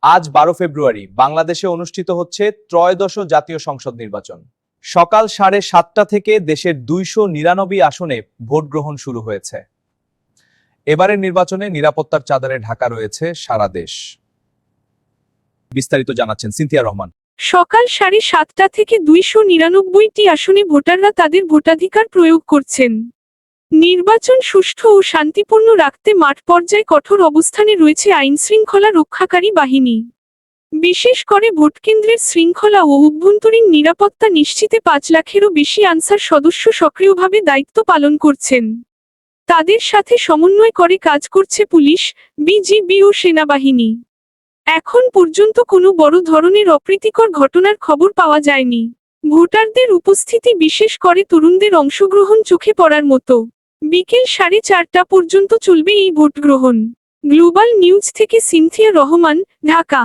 আজ 12 ফেব্রুয়ারি বাংলাদেশে অনুষ্ঠিত হচ্ছে ত্রয়োদশ জাতীয় সংসদ নির্বাচন। সকাল 7:30টা থেকে দেশের 299 আসনে ভোট গ্রহণ শুরু হয়েছে। এবারের নির্বাচনে নিরাপত্তার চাদরে ঢাকা রয়েছে সারা দেশ। বিস্তারিত জানাচ্ছেন সিনথিয়া রহমান। সকাল 7:30টা থেকে 299টি আসনে ভোটাররা তাদের ভোটাধিকার প্রয়োগ করছেন। নির্বাচন সুষ্ঠু ও শান্তিপূর্ণ রাখতে মাঠ পর্যায়ে কঠোর অবস্থানে রয়েছে আইনশৃঙ্খলা রক্ষাকারী বাহিনী। বিশেষ করে ভোটকেন্দ্রের শৃঙ্খলা ও অভ্যন্তরীণ নিরাপত্তা নিশ্চিতে 5 লাখেরও বেশি আনসার সদস্য সক্রিয়ভাবে দায়িত্ব পালন করছেন। তাদের সাথে সমন্বয় করে কাজ করছে পুলিশ, বিজিবি ও সেনাবাহিনী। এখন পর্যন্ত কোনো বড় ধরনের অপ্রীতিকর ঘটনার খবর পাওয়া যায়নি। ভোটারদের উপস্থিতি, বিশেষ করে তরুণদের অংশগ্রহণ চোখে পড়ার মতো। বিকেল 4:30টা পর্যন্ত চলবে এই ভোট গ্রহণ। গ্লোবাল নিউজ থেকে সিনথিয়া রহমান, ঢাকা।